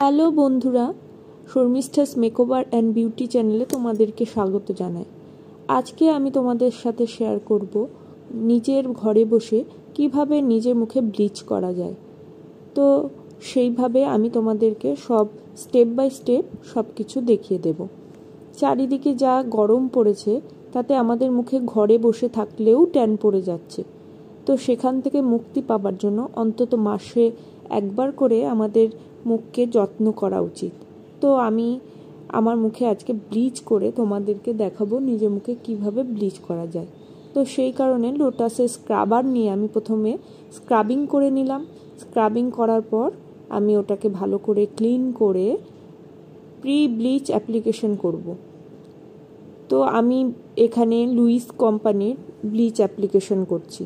Hello বন্ধুরা, Sharmistha's makeover and beauty চ্যানেলে তোমাদেরকে স্বাগত জানাই। আজকে আমি তোমাদের সাথে শেয়ার করব নিজের ঘরে বসে কিভাবে নিজের মুখে ব্লিচ করা যায়। তো সেইভাবে আমি তোমাদেরকে সব স্টেপ বাই স্টেপ সব কিছু দেখিয়ে দেব। চারিদিকে যা গরম পড়েছে তাতে আমাদের মুখে ঘরে বসে থাকলেও ট্যান পড়ে যাচ্ছে। তো সেখান থেকে মুক্তি পাবার জন্য অন্তত মাসে একবার করে আমাদের মুখকে যত্ন করা উচিত। তো আমি আমার মুখে আজকে ব্লিচ করে তোমাদেরকে দেখাবো নিজের মুখে কিভাবে ব্লিচ করা যায়। তো সেই কারণে লোটাসের স্ক্রাবার নিয়ে আমি প্রথমে স্ক্রাবিং করে নিলাম। স্ক্রাবিং করার পর আমি ওটাকে ভালো করে ক্লিন করে প্রি ব্লিচ অ্যাপ্লিকেশন করব। তো আমি এখানে লুইস কোম্পানির ব্লিচ অ্যাপ্লিকেশন করছি।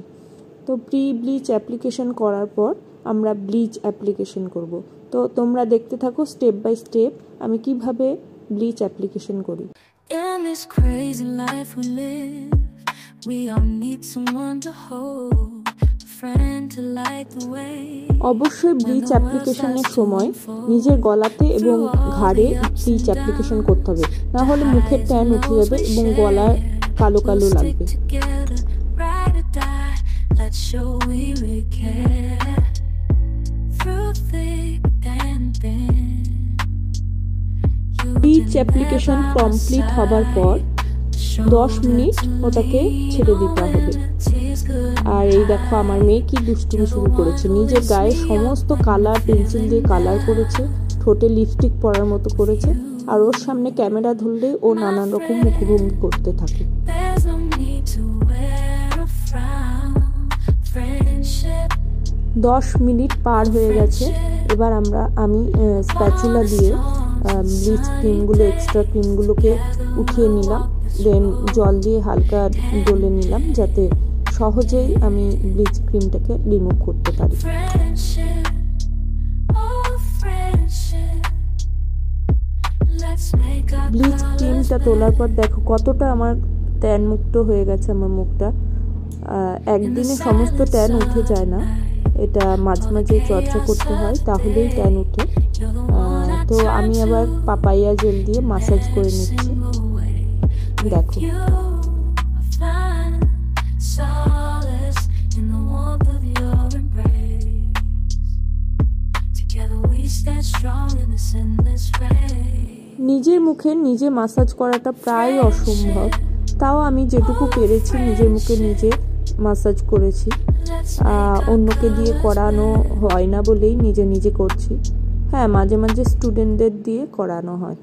তো প্রি ব্লিচ অ্যাপ্লিকেশন করার পর আমরা ব্লিচ অ্যাপ্লিকেশন করব। তো তোমরা দেখতে থাকো স্টেপ বাই স্টেপ আমি কিভাবে ব্লিচ অ্যাপ্লিকেশন করি। In this crazy life we live, we all need someone to hold, a friend to light the way. অবশ্যই ব্লিচ অ্যাপ্লিকেশনের সময় নিজের গলাতে এবং ঘাড়ে ব্লিচ অ্যাপ্লিকেশন করতে হবে, না হলে মুখের ট্যান উঠে যাবে এবং গলা কালো কালো লাগবে। Let's show we really care through thick and thin. Bleach application complete হবার পর 10 মিনিট ওটাকে ছেড়ে দিতে হবে। আর এই দেখো আমার মেয়ে কি দুষ্টুমি শুরু করেছে, নিজের গায়ে সমস্ত কালার পেন্সিল দিয়ে কালার করেছে, ঠোঁটে লিপস্টিক পরার মতো করেছে, আর ওর সামনে ক্যামেরা ধরলে ও নানান রকম মুখভঙ্গি করতে থাকে। 10 মিনিট পার হয়ে গেছে। এবার আমি স্প্যাচুলা দিয়ে ব্লিচ ক্রিমগুলো এক্সট্রা ক্রিমগুলোকে উঠিয়ে নিলাম, দেন জল দিয়ে হালকা ডলে নিলাম যাতে সহজেই আমি ব্লিচ ক্রিমটাকে রিমুভ করতে পারি। ব্লিচ ক্রিমটা তোলার পর দেখো কতটা আমার ট্যান মুক্ত হয়ে গেছে আমার মুখটা। একদিনে সমস্ত ট্যান উঠে যায় না, এটা মাঝে মাঝে চর্চা করতে হয়, তাহলেই ট্যান উঠে। তো আমি আবার পাপাইয়া জেল দিয়ে মাসাজ করে নিচ্ছি। দেখো নিজের মুখে নিজে মাসাজ করাটা প্রায় অসম্ভব, তাও আমি যেটুকু পেরেছি নিজের মুখে নিজে মাসাজ করেছি। অন্যকে দিয়ে করানো হয় না বলেই নিজে নিজে করছি। হ্যাঁ, মাঝে মাঝে স্টুডেন্টদের দিয়ে করানো হয়।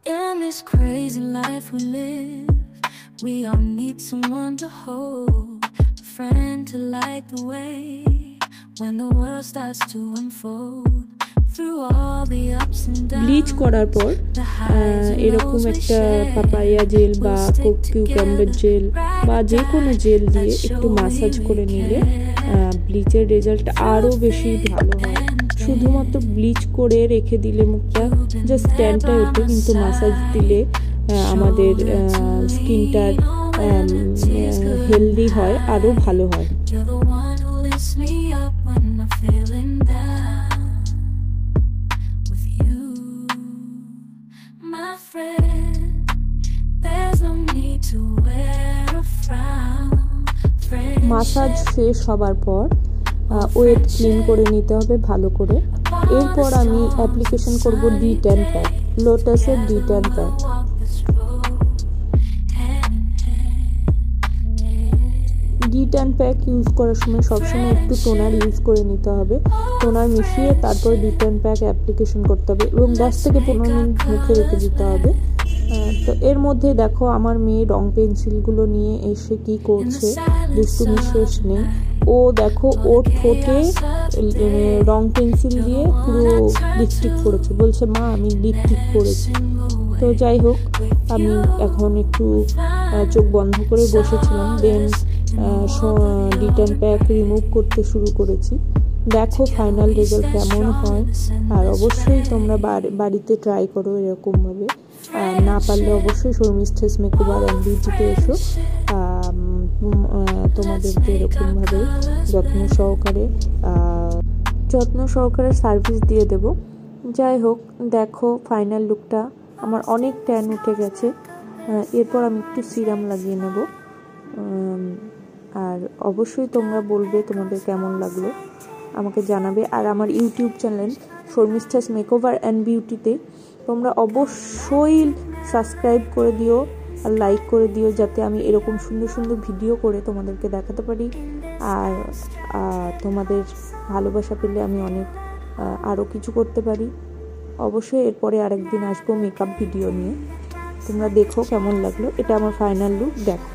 In this crazy life we live, we all need someone to hold, a friend to light the way when the world starts to unfold. Bleach করার পর এরকম একটা পাপাইয়া জেল বা কিউকাম্বার জেল বা যে কোনো জেল দিয়ে একটু মাসাজ করে নিলে ব্লিচের রেজাল্ট আরও বেশি ভালো হয়। শুধুমাত্র ব্লিচ করে রেখে দিলে মুখটা জাস্ট ট্যানটা ওঠে, কিন্তু মাসাজ দিলে আমাদের স্কিনটার হেলদি হয়, আরও ভালো হয়। মাসাজ শেষ হবার পর ওয়েট ক্লিন করে নিতে হবে ভালো করে। এরপর আমি অ্যাপ্লিকেশন করব D10 প্যাক, লোটাসের D10 pack. D10 pack use করার সময় সবসময় একটু টোনার ইউজ করে নিতে হবে। টোনার মিশিয়ে তারপর D10 প্যাক অ্যাপ্লিকেশন করতে হবে এবং 10 থেকে 15 মিনিট মুখে রেখে দিতে হবে। তো এর মধ্যে দেখো আমার মেয়ে রং পেন্সিলগুলো নিয়ে এসে কি করছে, দুষ্টুমি শেষ নেই। ও দেখো ওর ঠোঁটে রং পেন্সিল দিয়ে পুরো লিপস্টিক করেছে, বলছে মা আমি লিপস্টিক করেছি। তো যাই হোক, আমি এখন একটু চোখ বন্ধ করে বসেছিলাম, দেন D10 প্যাক রিমুভ করতে শুরু করেছি। দেখো ফাইনাল রেজাল্ট কেমন হয়, আর অবশ্যই তোমরা বাড়িতে ট্রাই করো এরকমভাবে। না পারলে অবশ্যই শর্মিষ্ঠাস মেকওভার অ্যান্ড বিউটিতে এসো, তোমাদেরকে এরকমভাবে যত্ন সহকারে যত্ন সহকারে সার্ভিস দিয়ে দেব। যাই হোক, দেখো ফাইনাল লুকটা। আমার অনেক ট্যান উঠে গেছে। এরপর আমি একটু সিরাম লাগিয়ে নেব। আর অবশ্যই তোমরা বলবে তোমাদের কেমন লাগলো, আমাকে জানাবে। আর আমার YouTube channel Sharmistha's makeover and বিউটিতে তোমরা অবশ্যই সাবস্ক্রাইব করে দিও আর লাইক করে দিও, যাতে আমি এরকম সুন্দর সুন্দর ভিডিও করে তোমাদেরকে দেখাতে পারি। আর তোমাদের ভালোবাসা পেলে আমি অনেক আরও কিছু করতে পারি। অবশ্যই এরপরে আরেকদিন আসবো মেকআপ ভিডিও নিয়ে। তোমরা দেখো কেমন লাগলো। এটা আমার ফাইনাল লুক, দেখো।